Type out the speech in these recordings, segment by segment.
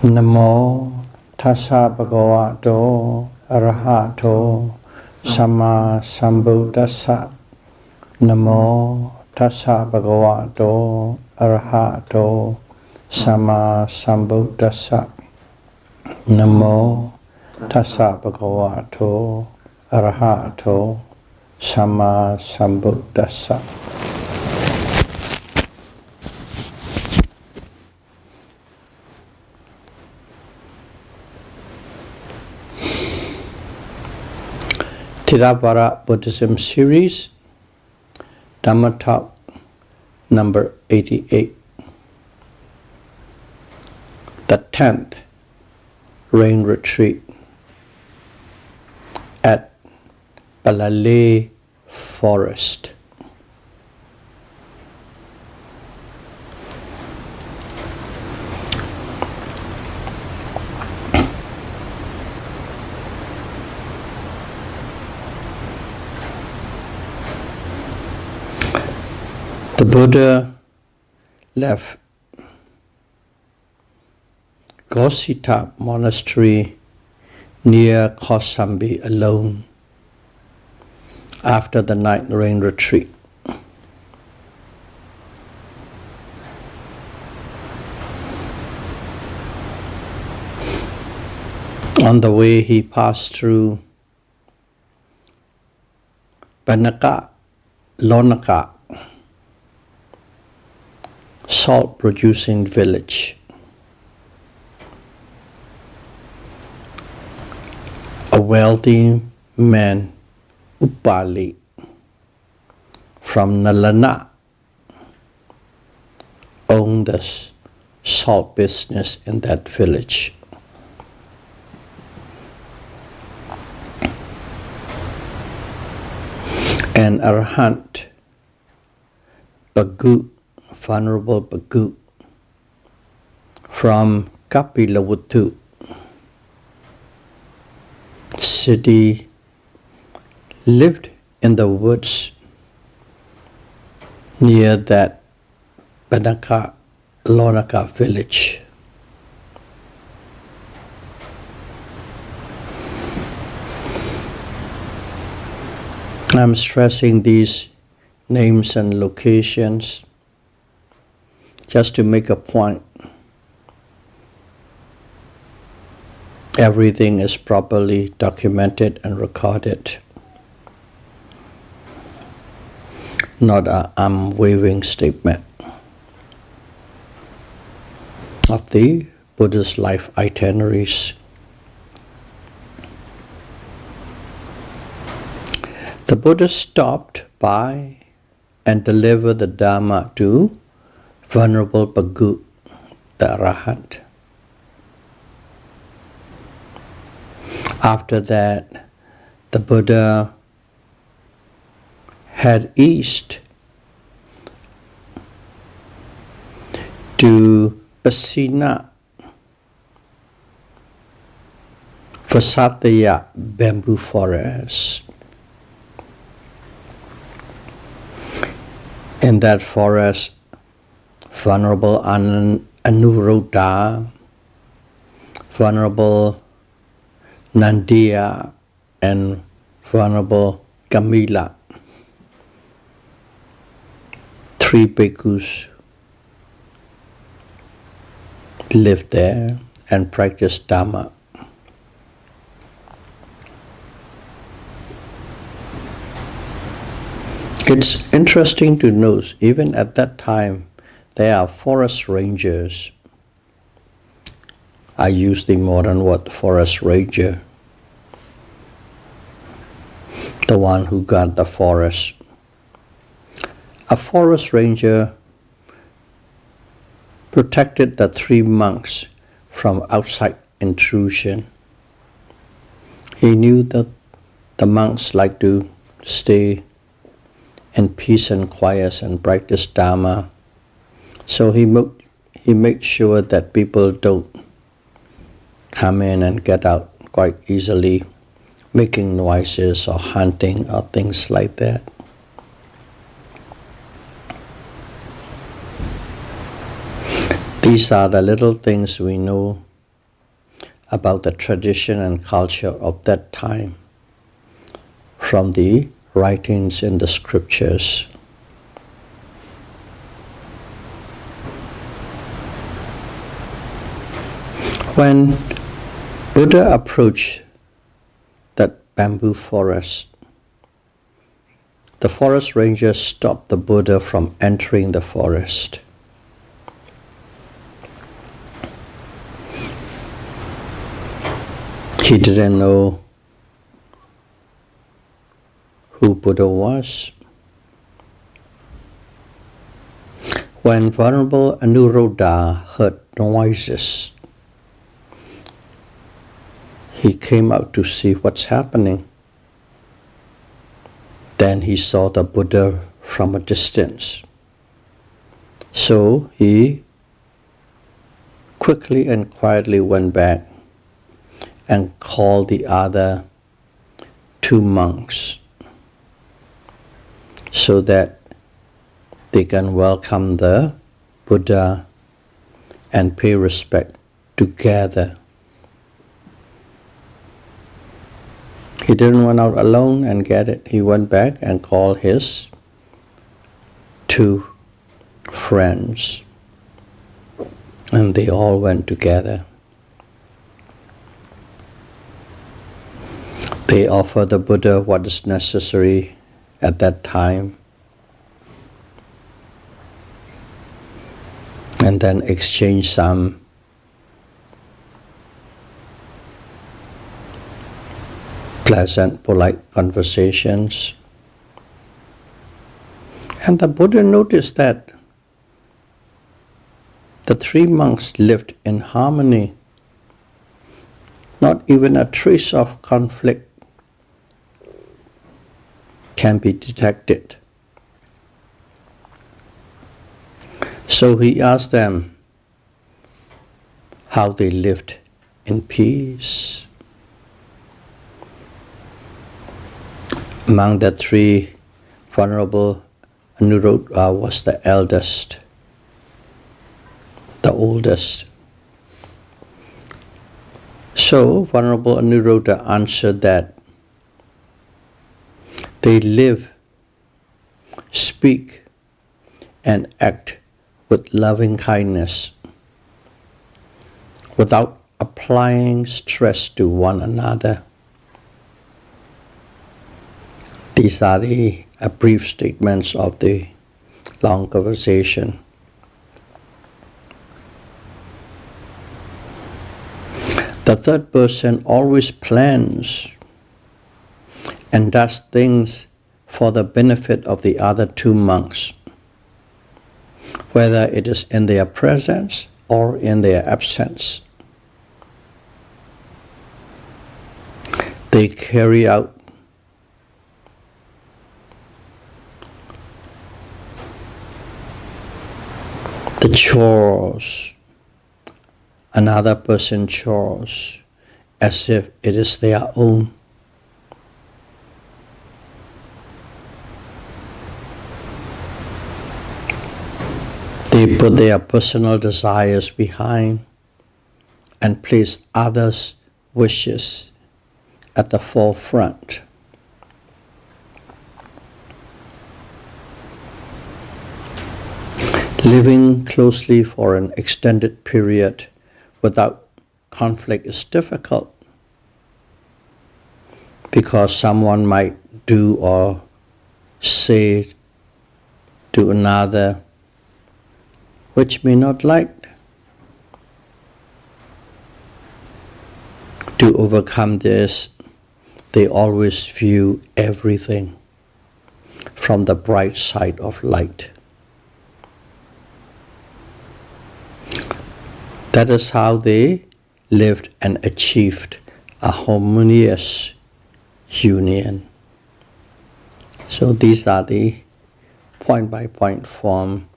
Namo tassa bhagavato arahato samma sambuddhassa. Namo tassa bhagavato arahato samma sambuddhassa. Namo tassa bhagavato arahato samma sambuddhassa. Theravada Buddhism series, Dhamma Talk number 88. The 10th rain retreat at Palale forest. The Buddha left Gosita monastery near Kosambi alone after the night rain retreat. On the way, he passed through Banaka Lonaka, salt-producing village. A wealthy man, Palale, from Nalana, owned the salt business in that village. An arahant, Bhagu, Venerable Bhagu, from Kapilavatthu city, lived in the woods near that Banaka Lonaka village. I'm stressing these names and locations just to make a point. Everything is properly documented and recorded. Not a waving statement of the Buddha's life itineraries. The Buddha stopped by and delivered the Dharma to Venerable Bhagu, the Arahant. After that, the Buddha head east to Pasina Vasataya bamboo forest. In that forest, Venerable Anuruddha, Venerable Nandiya, and Venerable Kamila, three bhikkhus, lived there and practiced Dhamma. It's interesting to note, even at that time, there are forest rangers. I use the modern word forest ranger, the one who guard the forest. A forest ranger protected the three monks from outside intrusion. He knew that the monks like to stay in peace and quiet and practice Dhamma. So he made sure that people don't come in and get out quite easily, making noises or hunting or things like that. These are the little things we know about the tradition and culture of that time from the writings in the scriptures. When Buddha approached that bamboo forest, the forest ranger stopped the Buddha from entering the forest. He didn't know who Buddha was. When Venerable Anuruddha heard noises, he came out to see what's happening. Then he saw the Buddha from a distance. So he quickly and quietly went back and called the other two monks so that they can welcome the Buddha and pay respect together. He didn't went out alone and get it. He went back and called his two friends, and they all went together. They offer the Buddha what is necessary at that time, and then exchange some pleasant, polite conversations. And the Buddha noticed that the three monks lived in harmony. Not even a trace of conflict can be detected. So he asked them how they lived in peace. Among the three, Venerable Anuruddha was the eldest, the oldest. So Venerable Anuruddha answered that they live, speak, and act with loving kindness without applying stress to one another. These are the brief statements of the long conversation. The third person always plans and does things for the benefit of the other two monks, whether it is in their presence or in their absence. They carry out the chores, another person's chores, as if it is their own. They put their personal desires behind and place others' wishes at the forefront. Living closely for an extended period without conflict is difficult because someone might do or say to another which may not like. To overcome this, they always view everything from the bright side of light. That is how they lived and achieved a harmonious union. So these are the point-by-point form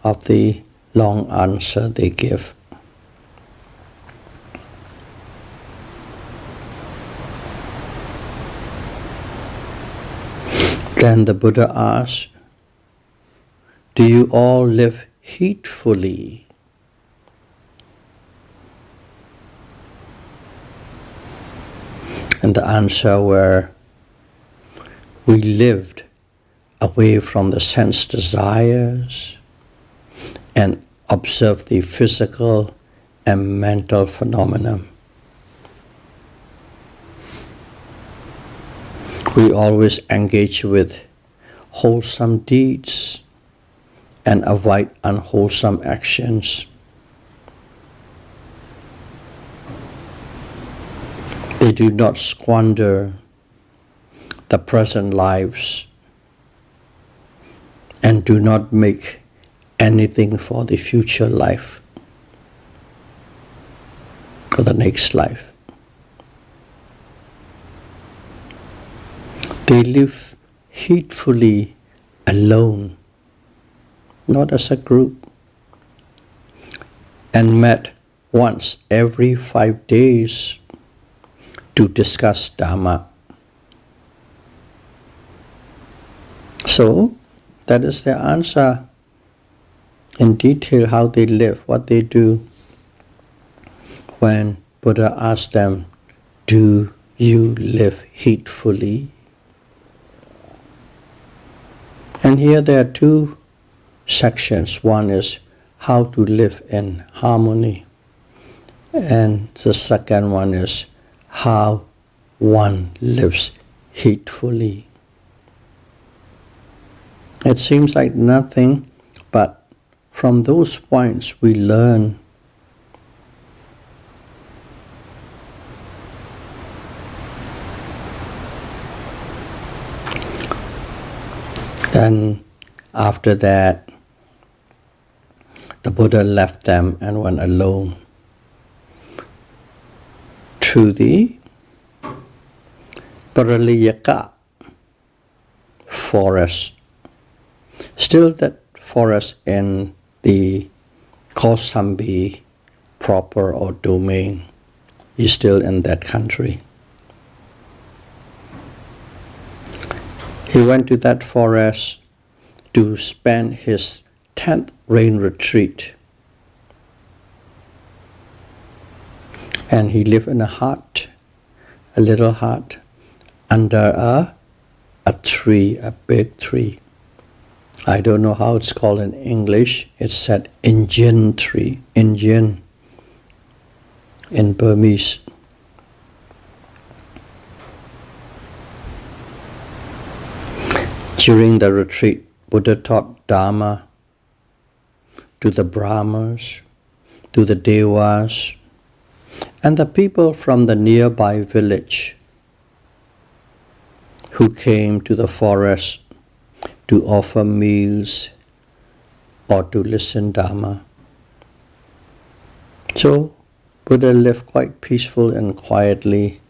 of the long answer they give. Then the Buddha asked, "Do you all live heedfully?" And the answer were, we lived away from the sense desires and observed the physical and mental phenomena. We always engage with wholesome deeds and avoid unwholesome actions. They do not squander the present lives and do not make anything for the future life, for the next life. They live heedfully alone, not as a group, and met once every 5 days to discuss Dhamma. So, that is their answer in detail, how they live, what they do. When Buddha asked them, do you live heedfully? And here there are two sections. One is how to live in harmony, and the second one is how one lives heedfully. It seems like nothing, but from those points we learn Then after that, the Buddha left them and went alone to the Palale forest. Still that forest in the Kosambi proper or domain is still in that country. He went to that forest to spend his 10th rain retreat. And he lived in a hut, a little hut, under a tree, a big tree. I don't know how it's called in English. It's said Indian tree, Indian in Burmese. During the retreat, Buddha taught Dhamma to the Brahmas, to the Devas, and the people from the nearby village who came to the forest to offer meals or to listen Dhamma. So Buddha lived quite peaceful and quietly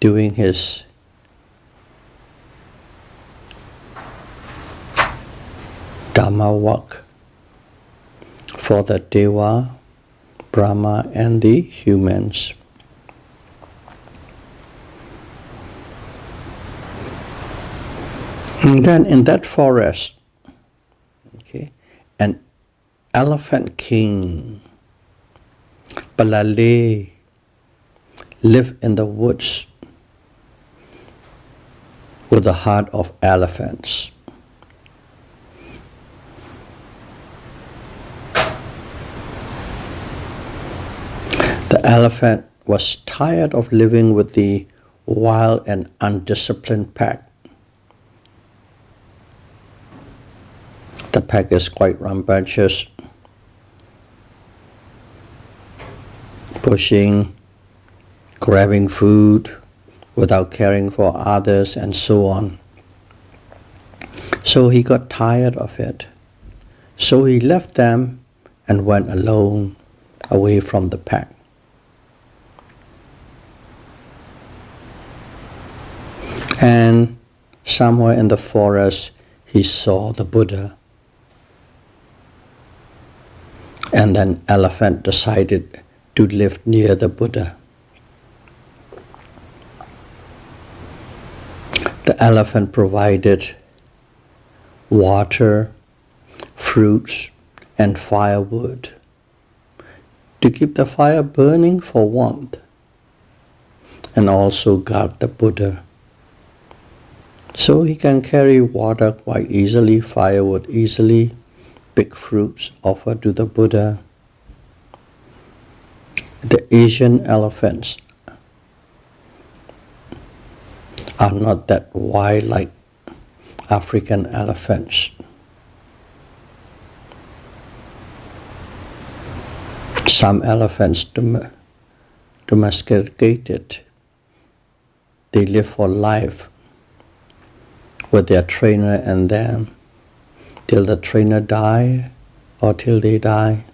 doing his Dhamma work for the Deva, Brahma and the humans. And then in that forest, an elephant king, Palale, lived in the woods with a heart of elephants. The elephant was tired of living with the wild and undisciplined pack. The pack is quite rambunctious, pushing, grabbing food without caring for others and so on. So he got tired of it. So he left them and went alone away from the pack. And somewhere in the forest, he saw the Buddha. And then elephant decided to live near the Buddha. The elephant provided water, fruits, and firewood to keep the fire burning for warmth. and also guard the Buddha. So he can carry water quite easily, firewood easily, big fruits offered to the Buddha. The Asian elephants are not that wide like African elephants. Some elephants domesticated, they live for life with their trainer and them till the trainer die or till they die.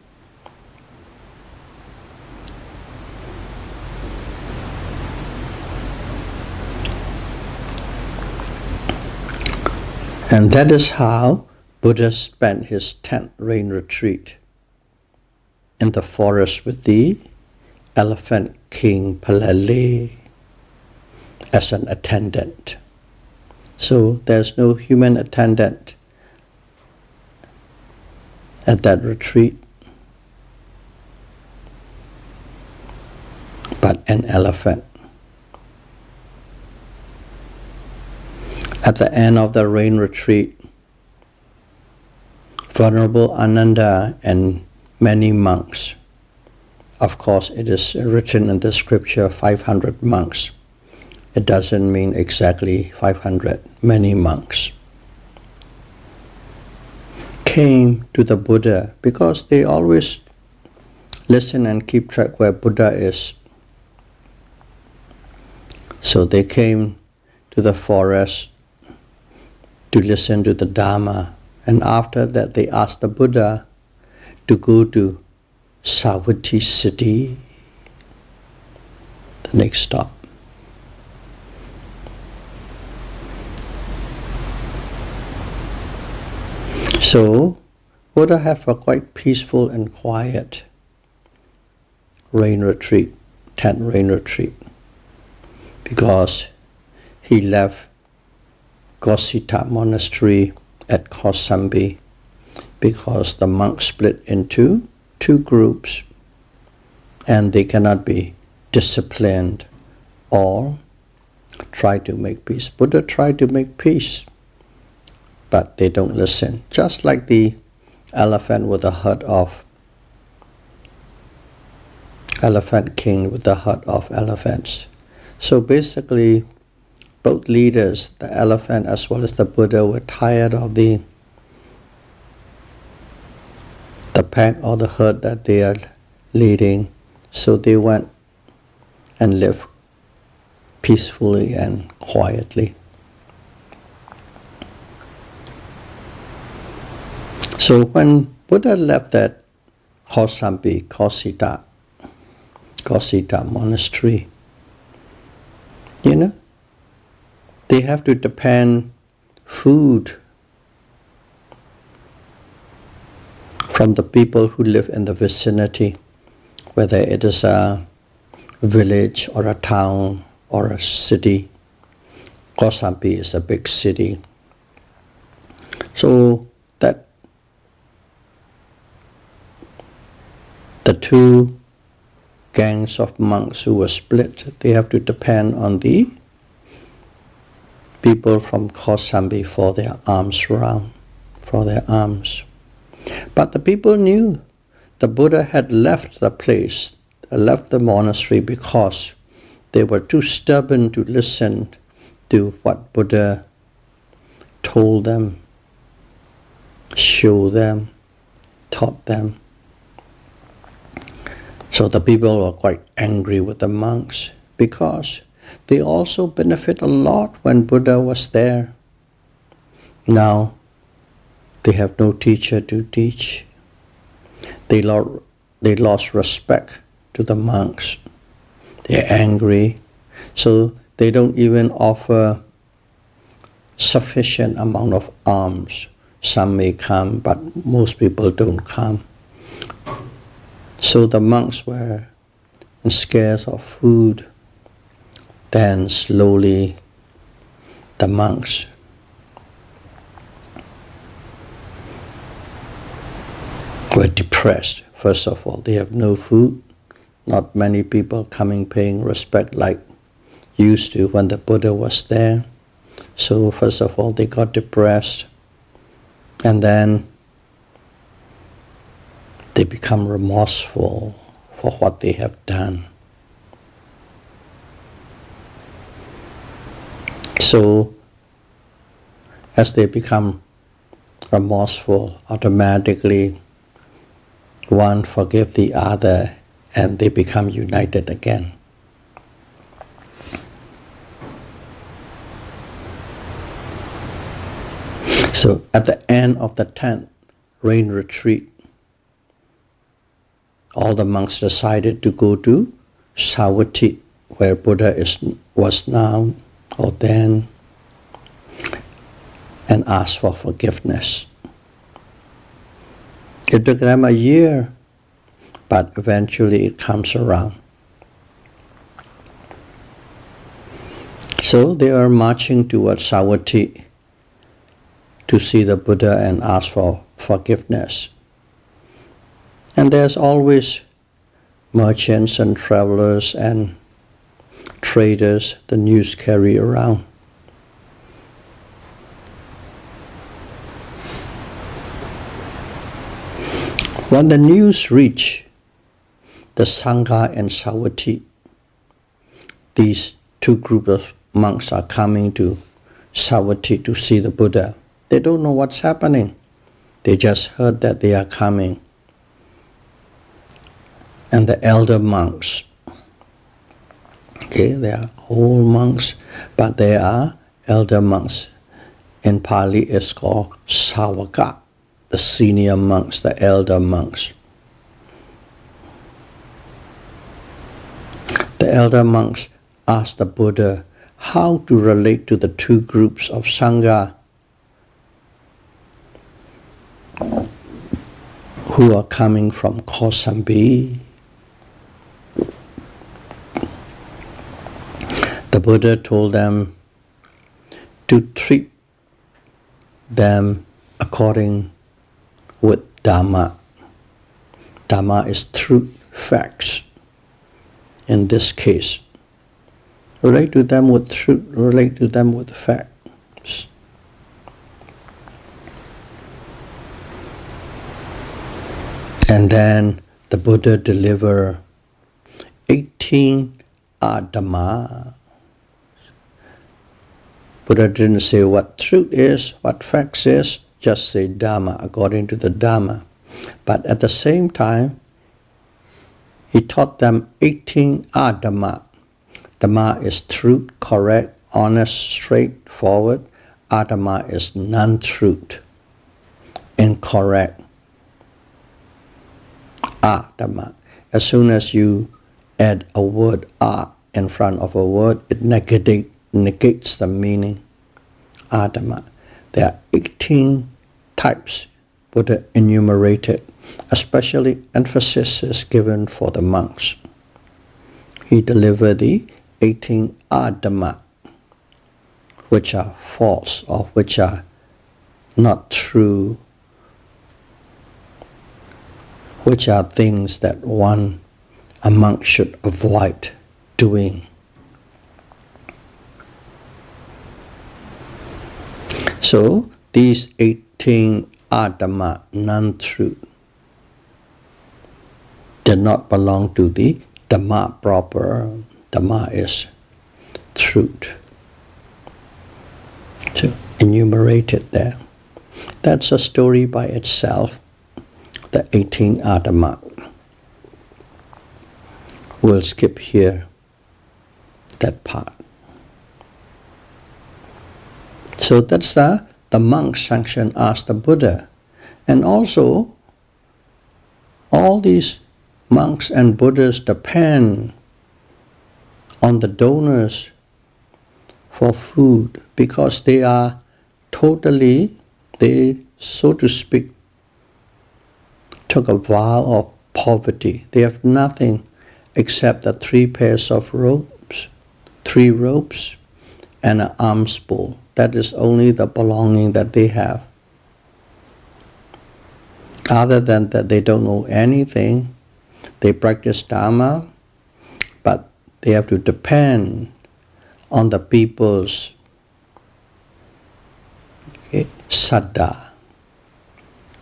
And that is how Buddha spent his 10th rain retreat in the forest with the elephant king Palale as an attendant. So there's no human attendant at that retreat, but an elephant. At the end of the rain retreat, Venerable Ananda and many monks, of course it is written in the scripture 500 monks. It doesn't mean exactly 500, many monks came to the Buddha because they always listen and keep track where Buddha is. So they came to the forest to listen to the Dharma, and after that they asked the Buddha to go to Savatthi city, the next stop. So Buddha have a quite peaceful and quiet rain retreat, 10th rain retreat, because he left Gosita monastery at Kosambi because the monks split into 2 groups and they cannot be disciplined or try to make peace. Buddha tried to make peace, but they don't listen. Just like the elephant with the herd of elephant king with the herd of elephants. So basically, both leaders, the elephant as well as the Buddha, were tired of the pack or the herd that they are leading. So they went and lived peacefully and quietly. So when Buddha left that Kosambi, Gosita monastery, they have to depend food from the people who live in the vicinity, whether it is a village or a town or a city. Kosambi is a big city. So that the 2 gangs of monks who were split, they have to depend on the people from Kosambi for their arms. But the people knew the Buddha had left the place, left the monastery because they were too stubborn to listen to what Buddha told them, showed them, taught them. So the people were quite angry with the monks because they also benefit a lot when Buddha was there. Now they have no teacher to teach. They lost respect to the monks. They're angry, so they don't even offer sufficient amount of alms. Some may come, but most people don't come. So the monks were scarce of food. Then slowly the monks were depressed. First of all, they have no food, not many people coming paying respect like used to when the Buddha was there. So first of all, they got depressed, and then they become remorseful for what they have done. So as they become remorseful, automatically one forgive the other and they become united again. So at the end of the 10th rain retreat, all the monks decided to go to Savatthi, where Buddha was now or then, and ask for forgiveness. It took them a year, but eventually it comes around. So they are marching towards Savatthi to see the Buddha and ask for forgiveness. And there's always merchants and travelers and traders the news carry around. When the news reach the Sangha and Savatthi, these two groups of monks are coming to Savatthi to see the Buddha. They don't know what's happening. They just heard that they are coming. And the elder monks, okay, they are old monks, but they are elder monks. In Pali it's called Savaka, the senior monks, the elder monks. The elder monks asked the Buddha how to relate to the two groups of Sangha who are coming from Kosambi. The Buddha told them to treat them according with Dhamma. Dhamma is truth, facts. In this case, relate to them with truth, relate to them with facts. And then the Buddha delivered 18 Dhamma. Buddha didn't say what truth is, what facts is, just say Dhamma, according to the Dhamma. But at the same time, he taught them 18 Dhamma. Dhamma is truth, correct, honest, straightforward. Adhamma is non-truth, incorrect. Dhamma. As soon as you add a word in front of a word, it negates the meaning. Dhamma. There are 18 types Buddha enumerated, especially emphasis is given for the monks. He delivered the 18 Dhamma, which are false or which are not true, which are things that a monk should avoid doing. So these 18 Dhamma, non-truth, did not belong to the Dhamma proper. Dhamma is truth. So enumerated there. That's a story by itself, the 18 Dhamma. We'll skip here that part. So that's the monk sanction asked the Buddha. And also, all these monks and Buddhas depend on the donors for food because they are so to speak, took a vow of poverty. They have nothing except the 3 pairs of ropes, 3 ropes, and an alms bowl. That is only the belonging that they have. Other than that, they don't know anything. They practice Dhamma, but they have to depend on the people's saddha,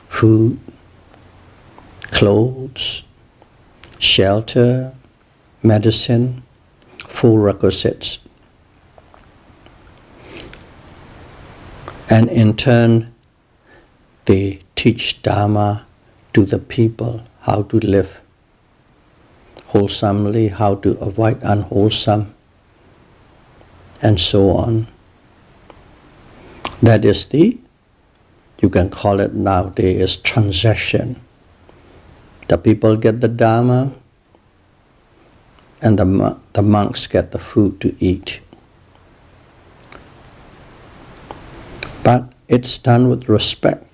food, clothes, shelter, medicine, full requisites. And in turn, they teach Dharma to the people, how to live wholesomely, how to avoid unwholesome, and so on. That is you can call it nowadays transaction. The people get the Dharma, and the monks get the food to eat. But it's done with respect.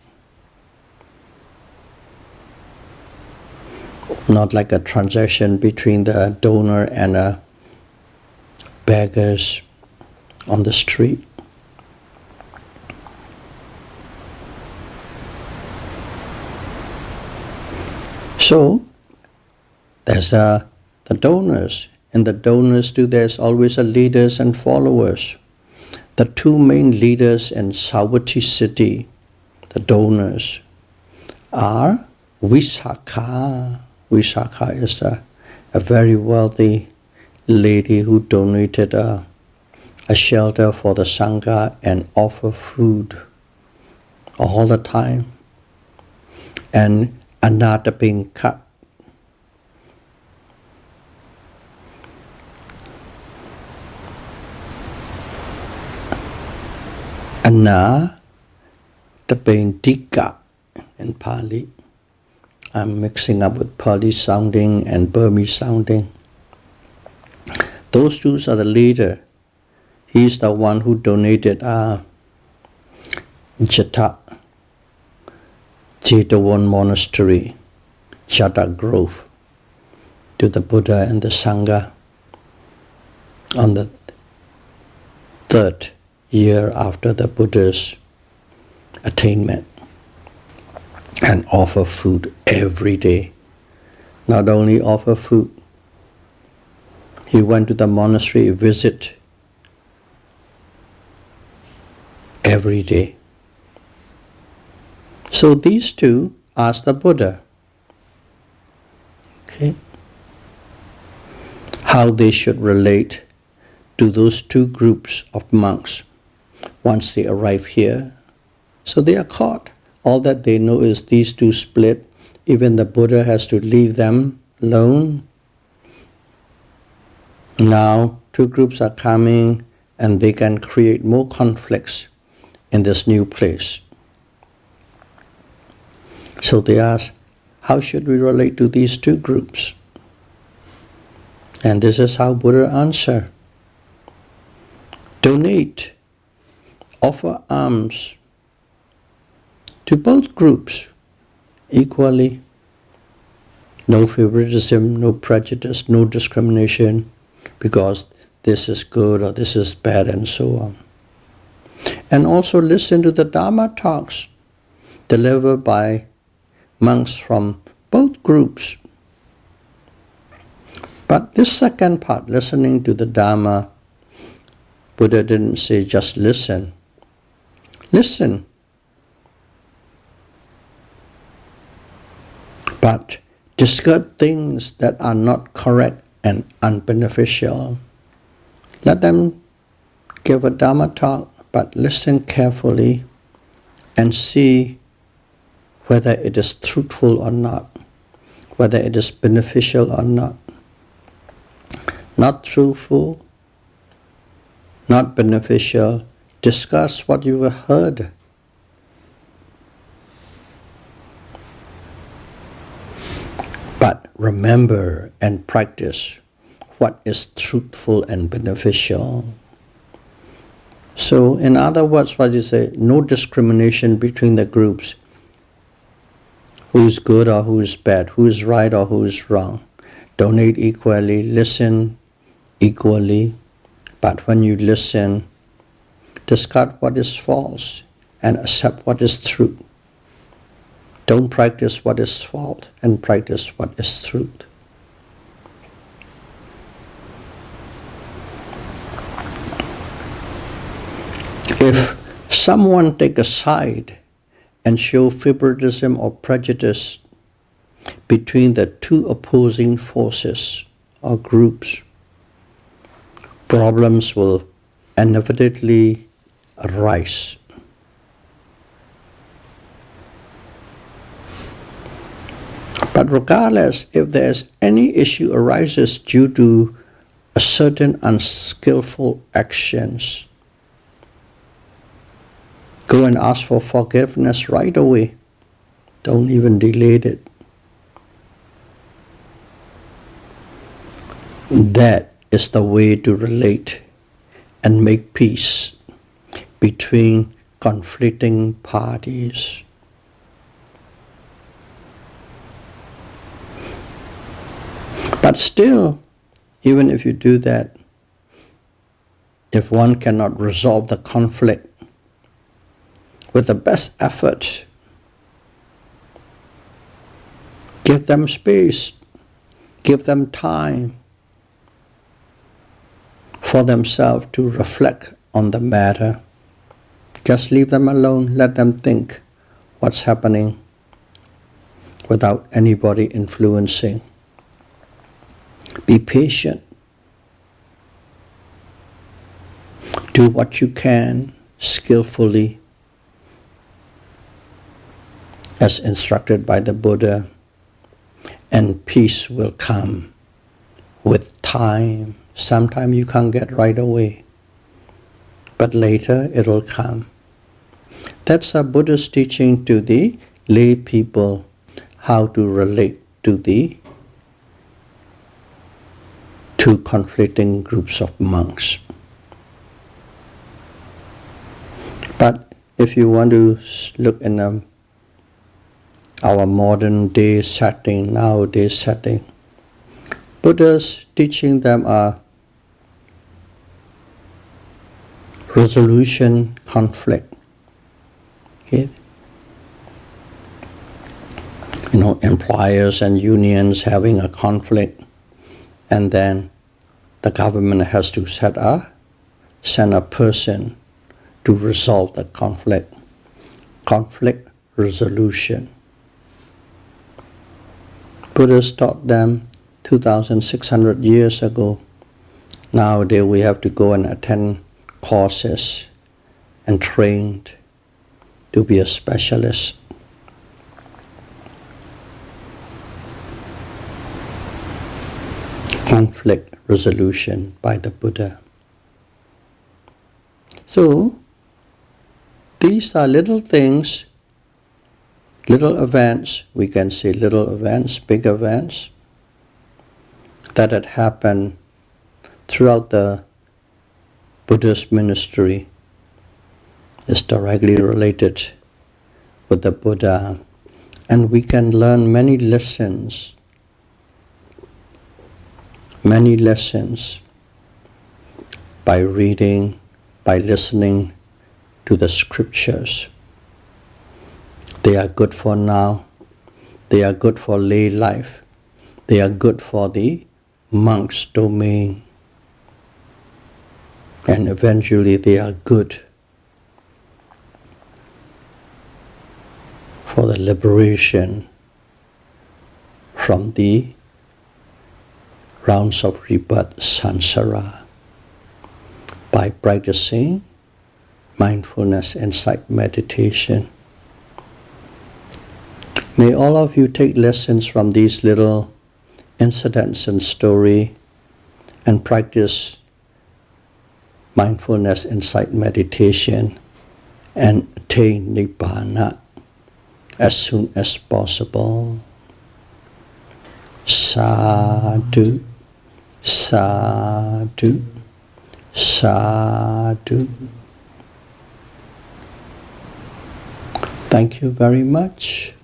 Not like a transaction between the donor and a beggars on the street. So there's the donors. In the donors too, there's always a leaders and followers. The two main leaders in Savatthi city, the donors, are Visakha. Visakha is a very wealthy lady who donated a shelter for the Sangha and offer food all the time. And Anatta being cut. Anna Tapendika in Pali. I'm mixing up with Pali sounding and Burmese sounding. Those two are the leader. He's the one who donated Jata Jetavon Monastery, Jata Grove, to the Buddha and the Sangha on the third year after the Buddha's attainment, and offer food every day. Not only offer food, he went to the monastery visit every day. So these two asked the Buddha, how they should relate to those two groups of monks once they arrive here. So they are caught. All that they know is these two split. Even the Buddha has to leave them alone. Now two groups are coming and they can create more conflicts in this new place. So they ask, how should we relate to these two groups? And this is how Buddha answered. Donate, offer alms to both groups equally. No favoritism, no prejudice, no discrimination because this is good or this is bad and so on. And also listen to the Dharma talks delivered by monks from both groups. But this second part, listening to the Dharma, Buddha didn't say just listen. Listen. But discard things that are not correct and unbeneficial. Let them give a Dharma talk, but listen carefully and see whether it is truthful or not, whether it is beneficial or not. Not truthful, not beneficial, discuss what you have heard. But remember and practice what is truthful and beneficial. So in other words, what you say, no discrimination between the groups. Who is good or who is bad, who is right or who is wrong. Donate equally, listen equally, but when you listen, discard what is false and accept what is true. Don't practice what is false and practice what is truth. If someone take a side and show favoritism or prejudice between the two opposing forces or groups, problems will inevitably arise. But regardless, if there's any issue arises due to a certain unskillful actions, go and ask for forgiveness right away. Don't even delay it. That is the way to relate and make peace between conflicting parties. But still, even if you do that, if one cannot resolve the conflict with the best effort, give them space, give them time for themselves to reflect on the matter. Just leave them alone, let them think what's happening without anybody influencing. Be patient. Do what you can skillfully as instructed by the Buddha, and peace will come with time. Sometimes you can't get right away, but later it will come. That's a Buddha's teaching to the lay people, how to relate to the two conflicting groups of monks. But if you want to look in our modern day setting, nowadays setting, Buddha's teaching them are resolution conflict. Okay? Employers and unions having a conflict, and then the government has to send a person to resolve the conflict. Conflict resolution. Buddha taught them 2,600 years ago. Nowadays we have to go and attend courses and trained to be a specialist. Conflict resolution by the Buddha. So, these are little things, little events, we can say little events, big events, that had happened throughout the Buddha's ministry, is directly related with the Buddha, and we can learn many lessons by reading, by listening to the scriptures. They are good for now, they are good for lay life, they are good for the monk's domain, and eventually they are good for the liberation from the rounds of rebirth samsara by practicing mindfulness insight meditation. May all of you take lessons from these little incidents and story and practice mindfulness insight meditation and attain Nibbana as soon as possible. Sadhu, sadhu, sadhu. Thank you very much.